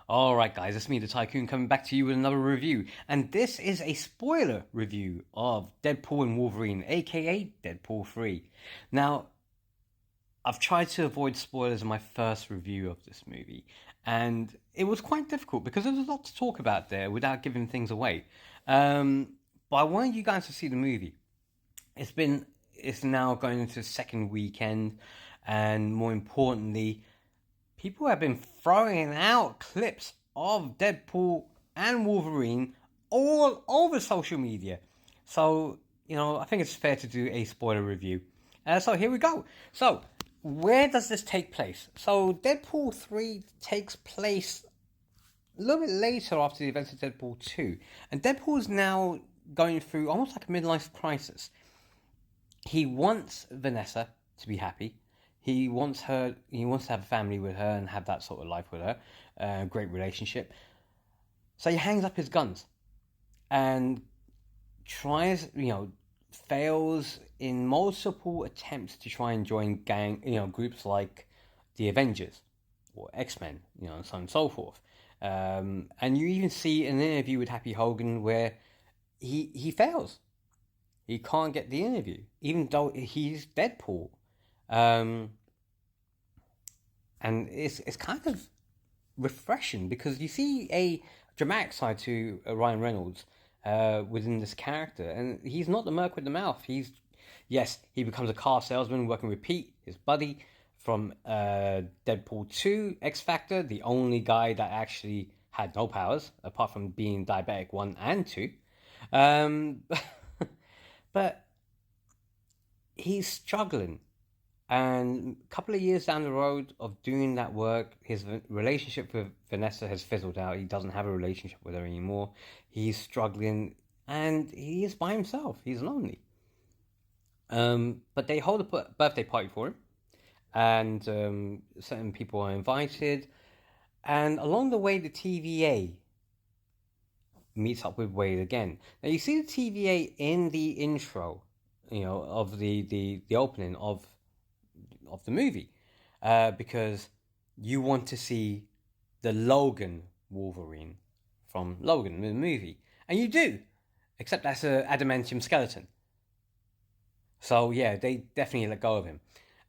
Alright guys, it's me the Tycoon coming back to you with another review. And this is a spoiler review of Deadpool and Wolverine, aka Deadpool 3. Now, I've tried to avoid spoilers in my first review of this movie, and it was quite difficult because there's a lot to talk about there without giving things away. But I wanted you guys to see the movie. It's now going into the second weekend, and more importantly, people have been throwing out clips of Deadpool and Wolverine all over social media. So, I think it's fair to do a spoiler review. So here we go. So, where does this take place? So, Deadpool 3 takes place a little bit later after the events of Deadpool 2. And Deadpool is now going through almost like a midlife crisis. He wants Vanessa to be happy. He wants her. He wants to have a family with her and have that sort of life with her. Great relationship. So he hangs up his guns and tries. Fails in multiple attempts to try and join groups like the Avengers or X-Men. And so on and so forth. And you even see an interview with Happy Hogan where he fails. He can't get the interview, even though he's Deadpool. And it's kind of refreshing because you see a dramatic side to Ryan Reynolds within this character, and he's not the merc with the mouth. He becomes a car salesman working with Pete, his buddy from Deadpool 2 X Factor, the only guy that actually had no powers apart from being diabetic 1 and 2. But he's struggling. And a couple of years down the road of doing that work, his relationship with Vanessa has fizzled out. He doesn't have a relationship with her anymore. He's struggling and he is by himself. He's lonely. But they hold a birthday party for him, and certain people are invited. And along the way, the TVA meets up with Wade again. Now you see the TVA in the intro, of the opening of the movie, because you want to see the Logan Wolverine from Logan, the movie, and you do, except that's an adamantium skeleton. So yeah, they definitely let go of him.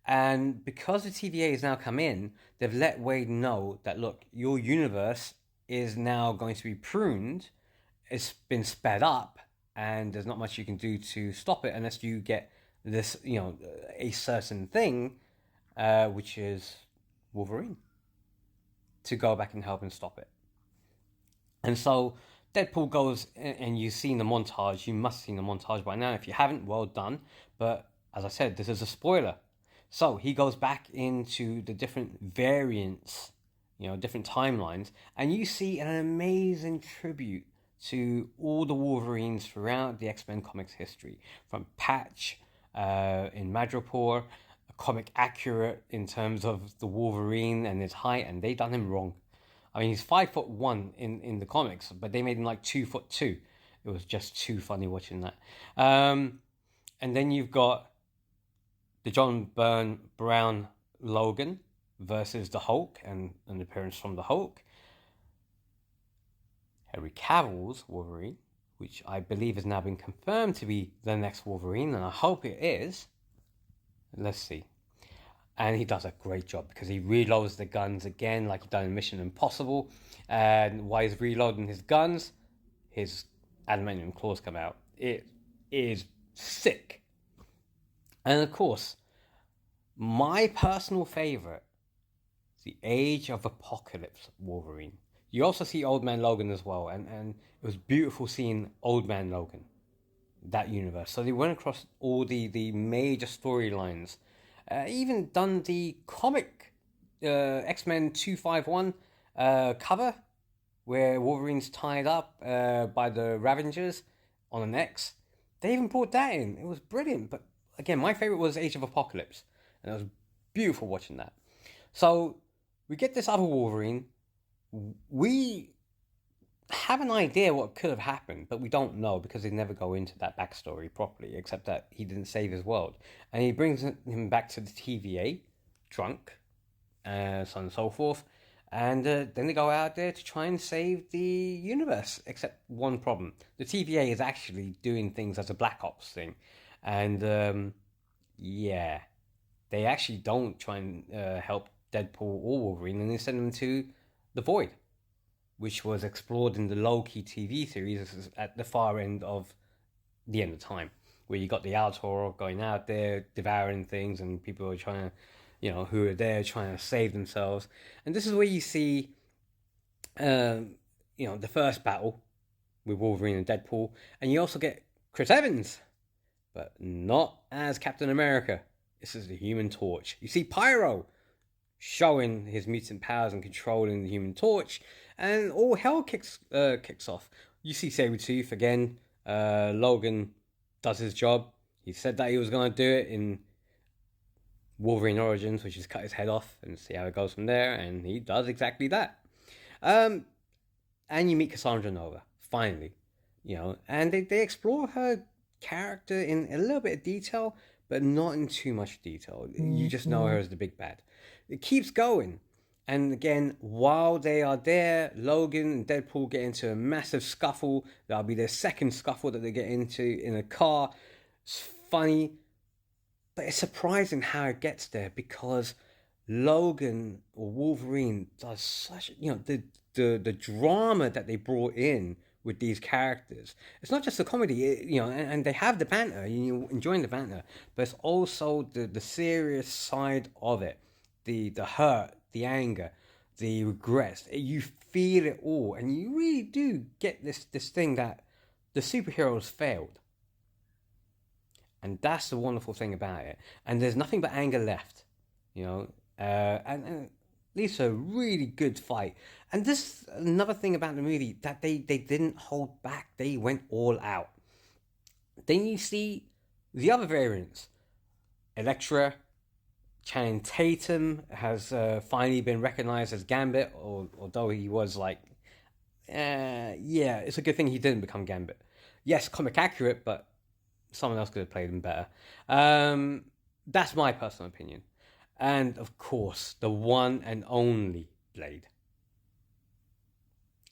And because the TVA has now come in, they've let Wade know that look, your universe is now going to be pruned. It's been sped up, and there's not much you can do to stop it unless you get this, a certain thing, which is Wolverine, to go back and help and stop it. And so Deadpool goes, and you've seen the montage. You must have seen the montage by now. If you haven't, well done. But as I said, this is a spoiler. So he goes back into the different variants, different timelines, and you see an amazing tribute to all the Wolverines throughout the X-Men comics history, from Patch in Madripoor, a comic accurate in terms of the Wolverine and his height, and they done him wrong. I mean, he's 5'1" in the comics, but they made him like 2'2". It was just too funny watching that. And then you've got the John Brown Logan versus the Hulk, and an appearance from the Hulk. Henry Cavill's Wolverine, which I believe has now been confirmed to be the next Wolverine, and I hope it is. Let's see. And he does a great job because he reloads the guns again like he done in Mission Impossible. And while he's reloading his guns, his adamantium claws come out. It is sick. And of course, my personal favorite, the Age of Apocalypse Wolverine. You also see Old Man Logan as well, and it was beautiful seeing Old Man Logan, that universe. So they went across all the major storylines, even done the comic X-Men 251 cover, where Wolverine's tied up by the Ravengers on an X. They even brought that in. It was brilliant. But again, my favorite was Age of Apocalypse, and it was beautiful watching that. So we get this other Wolverine. We have an idea what could have happened, but we don't know because they never go into that backstory properly, except that he didn't save his world. And he brings him back to the TVA, drunk, so on and so forth. And then they go out there to try and save the universe. Except one problem: the TVA is actually doing things as a Black Ops thing, and yeah, they actually don't try and help Deadpool or Wolverine, and they send them to the Void, which was explored in the Loki TV series at the far end of the end of time, where you got the Altor going out there devouring things, and people are trying to, who are there trying to save themselves. And this is where you see, the first battle with Wolverine and Deadpool, and you also get Chris Evans, but not as Captain America. This is the Human Torch. You see Pyro showing his mutant powers and controlling the Human Torch, and all hell kicks off. You see Sabretooth again. Logan does his job. He said that he was going to do it in Wolverine Origins, which is cut his head off and see how it goes from there, and he does exactly that. And you meet Cassandra Nova, finally. And they explore her character in a little bit of detail, but not in too much detail. You just know her as the big bad. It keeps going. And again, while they are there, Logan and Deadpool get into a massive scuffle. That'll be their second scuffle that they get into in a car. It's funny, but it's surprising how it gets there, because Logan or Wolverine does such, the drama that they brought in with these characters. It's not just the comedy, and they have the banter, you're enjoying the banter, but it's also the serious side of it. The hurt, the anger, the regrets. You feel it all, and you really do get this thing that the superheroes failed. And that's the wonderful thing about it. And there's nothing but anger left, and leads to a really good fight. And this is another thing about the movie, that they didn't hold back. They went all out. Then you see the other variants. Elektra, Channing Tatum has finally been recognized as Gambit, although he was it's a good thing he didn't become Gambit. Yes, comic accurate, but someone else could have played him better. That's my personal opinion. And of course, the one and only Blade,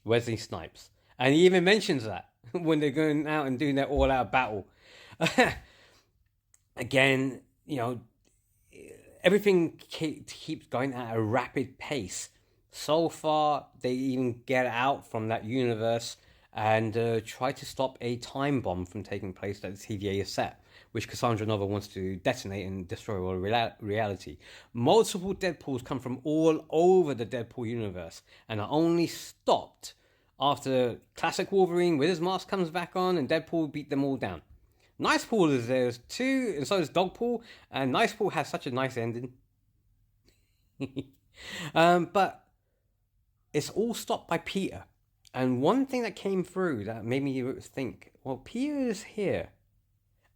Wesley Snipes. And he even mentions that when they're going out and doing their all-out battle. Again, everything keeps going at a rapid pace. So far, they even get out from that universe and try to stop a time bomb from taking place that the TVA has set, which Cassandra Nova wants to detonate and destroy all reality. Multiple Deadpools come from all over the Deadpool universe and are only stopped after classic Wolverine with his mask comes back on and Deadpool beat them all down. Nicepool is there too, and so is Dogpool, and Nicepool has such a nice ending. But it's all stopped by Peter. And one thing that came through that made me think, well, Peter is here.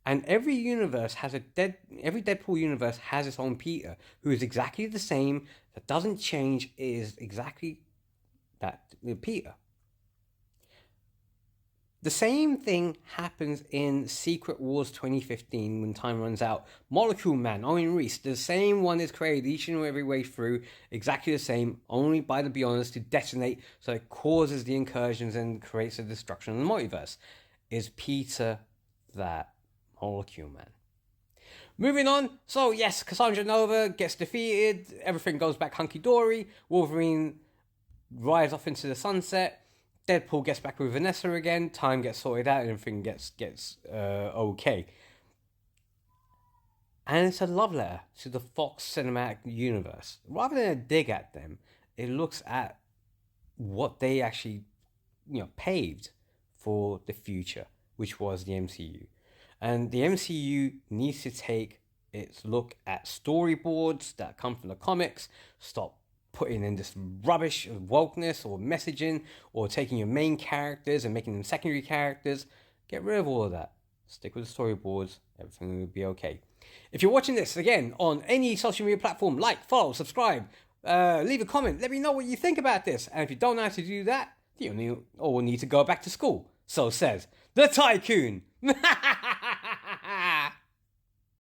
And every Deadpool universe has its own Peter, who is exactly the same, that doesn't change, is exactly that Peter. The same thing happens in Secret Wars 2015 when time runs out. Molecule Man, Owen Reese, the same one is created each and every way through, exactly the same, only by the Beyonders to detonate, so it causes the incursions and creates the destruction of the multiverse. Is Peter that Molecule Man? Moving on, so yes, Cassandra Nova gets defeated, everything goes back hunky-dory, Wolverine rides off into the sunset, Deadpool gets back with Vanessa again, time gets sorted out, and everything gets okay. And it's a love letter to the Fox Cinematic Universe. Rather than a dig at them, it looks at what they actually, paved for the future, which was the MCU. And the MCU needs to take its look at storyboards that come from the comics, stop putting in this rubbish of wokeness or messaging, or taking your main characters and making them secondary characters. Get rid of all of that. Stick with the storyboards. Everything will be okay. If you're watching this, again, on any social media platform, like, follow, subscribe, leave a comment. Let me know what you think about this. And if you don't know how to do that, you all need to go back to school. So says the TYCOON.